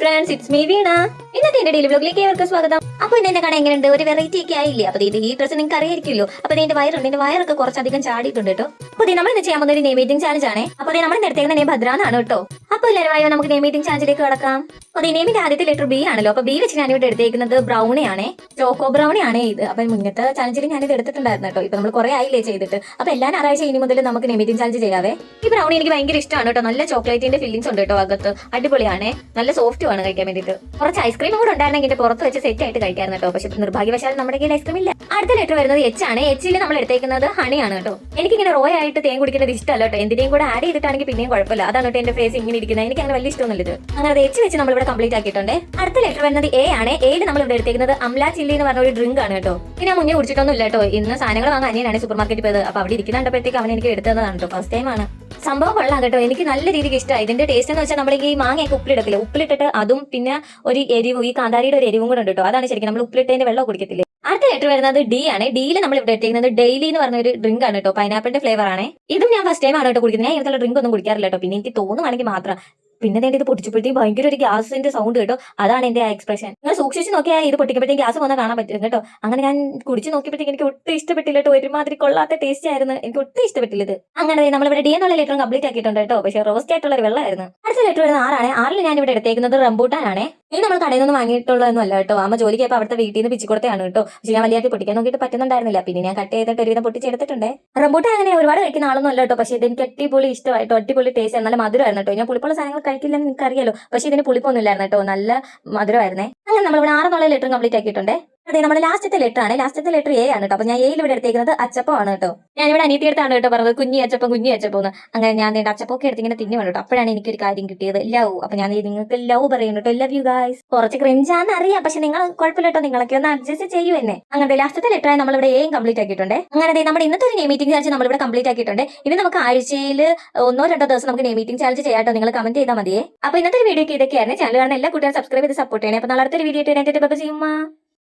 Friends, it's me വീണ. ഇന്നത്തെ എന്റെ daily വ്ലോഗിലേക്ക് ഏവർക്കും സ്വാഗതം. അപ്പൊ ഇന്ന് എന്റെ കട എങ്ങനെയുണ്ട്? ഒരു വെറൈറ്റി ഒക്കെ ആയില്ലേ? അപ്പൊ ഇത് ഈ ഡ്രസ്സ് നിങ്ങൾക്ക് അറിയായിരിക്കുമല്ലോ. അപ്പൊ എന്റെ വയറുണ്ട്, എന്റെ വയറൊക്കെ കുറച്ചധികം ചാടിയിട്ടുണ്ട് കേട്ടോ. അപ്പൊ നമ്മൾ ഇന്ന് ചെയ്യാൻ പോകുന്ന ഒരു നെയിം മീറ്റിംഗ് ചാലഞ്ച് ആണ്. അപ്പൊ നമ്മൾ എടുത്തേക്കുന്ന നെയിം ഭദ്രാന്നാണ് കേട്ടോ. അപ്പൊ എല്ലാവരും ആയോ നമുക്ക് നെയിം മീറ്റിംഗ് ചാലഞ്ചിലേക്ക് കടക്കാം. അപ്പൊ നെയിമിന്റെ ആദ്യത്തെ ലെറ്റർ ബി ആണല്ലോ. അപ്പൊ ബി വെച്ച് ഞാനിവിടെ എടുത്തേക്കുന്നത് ബ്രൗണി ആണ്, ചോക്കോ ബ്രൗണി ആണ് ഇത്. അപ്പൊ മുന്നത്തെ ചാലഞ്ചിൽ ഞാനിത് എടുത്തിട്ടുണ്ടായിരുന്നു കേട്ടോ. ഇപ്പൊ നമ്മൾ കുറെ ആയില്ലേ ചെയ്തിട്ട്. അപ്പൊ എല്ലാ ഞായറാഴ്ച ഇനി മുതൽ നമുക്ക് നെയിം മീറ്റിംഗ് ചാലഞ്ച് ചെയ്യാവേ. ഈ ബ്രൗണി എനിക്ക് ഭയങ്കര ഇഷ്ടമാണ് കേട്ടോ. നല്ല ചോക്ലേറ്റിന്റെ ഫില്ലിംഗ്സ് ഉണ്ട് കേട്ടോ അകത്ത്. അടിപൊളിയാണ്, നല്ല സോഫ്റ്റും ആണ് കഴിക്കാൻ വേണ്ടിയിട്ട്. കുറച്ച് ഐസ്ക്രീം കൂടെ ഉണ്ടായിരുന്നെങ്കിൽ പുറത്ത് വെച്ച് സെറ്റ് ആയിട്ട് കഴിക്കാൻ കേട്ടോ. പക്ഷെ നിർഭാഗ്യവശാൽ നമ്മുടെ കയ്യിൽ ഐസ്ക്രീം ഇല്ല. അടുത്ത ലെറ്റർ വരുന്നത് എച്ച് ആണ്. എച്ചിൽ നമ്മൾ എടുത്തേക്കുന്നത് ഹണിയാണ് കേട്ടോ. എനിക്കിങ്ങനെ റോ ആയിട്ട് തേൻ കുടിക്കുന്നത് ഇഷ്ടമല്ല കേട്ടോ. എന്തിനേയും കൂടെ ആഡ് ചെയ്തിട്ടാണെങ്കിൽ പിന്നെയും കുഴപ്പമില്ല. അതാണ് കേട്ടോ എന്റെ ഫേസ് ഇങ്ങനെ ഇരിക്കുന്നത്. എനിക്ക് അങ്ങനെ വലിയ ഇഷ്ടമൊന്നുമില്ല. അങ്ങനെ എച്ച് വെച്ച് നമ്മൾ ഇവിടെ കംപ്ലീറ്റ് ആക്കിയിട്ടുണ്ട്. അടുത്ത ലെറ്റർ വരുന്നത് എ ആണ്. എയിൽ നമ്മൾ ഇവിടെ എടുത്തേക്കുന്നത് അംല ചില്ലി എന്ന് പറഞ്ഞ ഒരു ഡ്രിങ്ക് ആണ് കേട്ടോ. പിന്നെ മുന്നേ കുടിച്ചിട്ടൊന്നും ഇല്ല കേട്ടോ. ഇന്ന് സാധനങ്ങൾ വാങ്ങാൻ അനിയനാണ് സൂപ്പർ മാർക്കറ്റിൽ പോയത്. അപ്പൊ അവിടെ ഇരിക്കുന്നുണ്ടപ്പോഴത്തേക്ക് അവൻ എനിക്ക് എടുത്തതാണ് കേട്ടോ. ഫസ്റ്റ് ടൈം ആണ്. സംഭവം കൊള്ളാം കേട്ടോ. എനിക്ക് നല്ല രീതിക്ക് ഇഷ്ടമായി. ഇതിന്റെ ടേസ്റ്റ് എന്ന് വെച്ചാൽ നമ്മൾ ഈ മാങ്ങയൊക്കെ ഉപ്പിലിടത്തില്ല, ഉപ്പിലിട്ടിട്ട് അതും പിന്നെ ഒരു എരിവും, ഈ കാന്താരിയുടെ ഒരു എരിവും കൂടെ ഉണ്ട് കേട്ടോ. അതാണ് ശരിക്കും നമ്മൾ ഉപ്പിലിട്ടതിന്റെ വെള്ളം കുടിക്കത്തില്ലേ. അടുത്ത ലെറ്റർ വരുന്നത് ഡി ആണ്. ഡിയിൽ നമ്മൾ ഇവിടെ എടുത്തിരിക്കുന്നത് ഡെയിലി എന്ന് പറഞ്ഞ ഒരു ഡ്രിങ്ക് ആണ് കേട്ടോ. പൈനാപ്പിളിന്റെ ഫ്ലേവർ ആണ്. ഇതും ഞാൻ ഫസ്റ്റ് ടൈം ആണ് കേട്ടോ കുടിക്കുന്നത്. ഞാൻ ഇങ്ങനത്തെ ഡ്രിങ്ക് ഒന്നും കുടിക്കാറില്ല കേട്ടോ. പിന്നെ എനിക്ക് തോന്നുവാണെങ്കിൽ മാത്രം. പിന്നെ ഇത് പൊട്ടിച്ചപ്പോഴത്തേക്കും ഭയങ്കര ഒരു ഗ്യാസിന്റെ സൗണ്ട് കേട്ടോ. അതാണ് എന്റെ ആ എക്സ്പ്രഷൻ. നിങ്ങൾ സൂക്ഷിച്ച് നോക്കിയാൽ ഇത് പൊട്ടിക്കുമ്പോഴത്തേക്കും ഗ്യാസ് വന്നാൽ കാണാൻ പറ്റും കേട്ടോ. അങ്ങനെ ഞാൻ കുടിച്ച് നോക്കിയപ്പോഴത്തേക്ക് എനിക്ക് ഒട്ടും ഇഷ്ടപ്പെട്ടില്ല കേട്ടോ. ഒരുമാതിരി കൊള്ളാത്ത ടേസ്റ്റ് ആയിരുന്നു. എനിക്ക് ഒട്ടും ഇഷ്ടപ്പെട്ടില്ല ഇത്. അങ്ങനെ നമ്മളിവിടെ ഡി എന്നുള്ള ലെറ്റർ കംപ്ലീറ്റ് ആക്കിയിട്ടുണ്ട് കേട്ടോ. പക്ഷേ റോസ്റ്റ് ആയിട്ടുള്ള ഒരു വെള്ളമായിരുന്നു. അടുത്ത ലെറ്റർ വരുന്ന ആറാണ്. ആറിൽ ഞാൻ ഇവിടെ എടുത്തേക്കുന്നത് റംബൂട്ടാനാണ്. ഇത് നമ്മൾ കടയിൽ നിന്ന് വാങ്ങിയിട്ടുള്ളതൊന്നും അല്ല കേട്ടോ. അമ്മ ജോലിക്ക് പോയപ്പോൾ അവിടുത്തെ വീട്ടിൽ നിന്ന് പിച്ചിക്കൊടുത്തതാണ് കേട്ടോ. പക്ഷേ ഞാൻ വലിയ പൊട്ടിക്കാൻ നോക്കിയിട്ട് പറ്റുന്നുണ്ടായിരുന്നില്ല. പിന്നെ ഞാൻ കട്ട് ചെയ്തിട്ട് ഒരുവിധം പൊട്ടിച്ചെടുത്തിട്ടുണ്ട്. റംബൂട്ടാൻ അങ്ങനെ ഒരുപാട് കഴിക്കുന്ന ആളൊന്നും അല്ല കേട്ടോ. പക്ഷേ ഇതെനിക്ക് അടിപൊളി ഇഷ്ടമായിട്ടോ. അടിപൊളി ടേസ്റ്റ്, നല്ല മധുരമായിരുന്നു കേട്ടോ. ഞാൻ പുളിപ്പുള്ള സാധനങ്ങൾ കഴിക്കില്ലെന്ന് നിങ്ങൾക്ക് അറിയാലോ. പക്ഷെ ഇതിന് പുളിപ്പൊന്നും ഇല്ലായിരുന്നു കേട്ടോ. നല്ല മധുരമായിരുന്നേ. അങ്ങനെ നമ്മളിവിടെ 6 എന്നുള്ള ലെറ്റർ കംപ്ലീറ്റ് ആക്കിയിട്ടുണ്ട്. അതെ, നമ്മുടെ ലാസ്റ്റത്തെ ലെറ്റർ ആണ്. ലാസ്റ്റത്തെ ലെറ്റർ എ ആണ് കേട്ടോ. അപ്പൊ ഞാൻ എയിൽ ഇവിടെ എടുത്തേക്കുന്നത് അച്ചപ്പമാണ് കേട്ടോ. ഞാനിവിടെ അനിയത്തിയെടുത്താണ് കേട്ടോ പറഞ്ഞത് കുഞ്ഞി അച്ചപ്പം എന്ന്. അങ്ങനെ ഞാൻ അച്ചപ്പൊക്കെ എടുത്തിങ്ങനെ തിന്നു കേട്ടോ. അപ്പോഴാണ് എനിക്കൊരു കാര്യം കിട്ടിയത്, ലവ്. അപ്പൊ ഞാൻ നിങ്ങൾക്ക് ലവ് പറയുന്നു കേട്ടോ. Love you guys. കുറച്ച് ക്രിഞ്ചാന്ന് അറിയാം, പക്ഷെ നിങ്ങൾ കുഴപ്പമില്ല കേട്ടോ. നിങ്ങളൊക്കെ ഒന്ന് അഡ്ജസ്റ്റ് ചെയ്യൂ എന്നെ. അങ്ങനെ ലാസ്റ്റത്തെ ലെറ്റർ ആയി നമ്മളിവിടെ എയും കംപ്ലീറ്റ് ആക്കിയിട്ടുണ്ട്. അങ്ങനെ നമ്മുടെ ഇന്നത്തെ ഒരു നെയിം മീറ്റിംഗ് ചാലഞ്ച് നമ്മളിവിടെ കംപ്ലീറ്റ് ആക്കിയിട്ടുണ്ട്. ഇനി നമുക്ക് ആഴ്ചയിൽ 1-2 ദിവസം നമുക്ക് നെയിം മീറ്റിംഗ് ചാലഞ്ച് ചെയ്യാട്ടോ. നിങ്ങൾ കമന്റ് ചെയ്താൽ മതിയേ. അപ്പൊ ഇന്നത്തെ വീഡിയോക്ക് ഇതൊക്കെയായിരുന്നു. ചാനൽ കാണുന്ന എല്ലാ കുട്ടികളും സബ്സ്ക്രൈബ് ചെയ്ത് സപ്പോർട്ട് ചെയ്യണേ. അപ്പൊ നാളെ അടുത്തൊരു വീഡിയോ ആയിട്ട് ചെയ്യുമ്പോൾ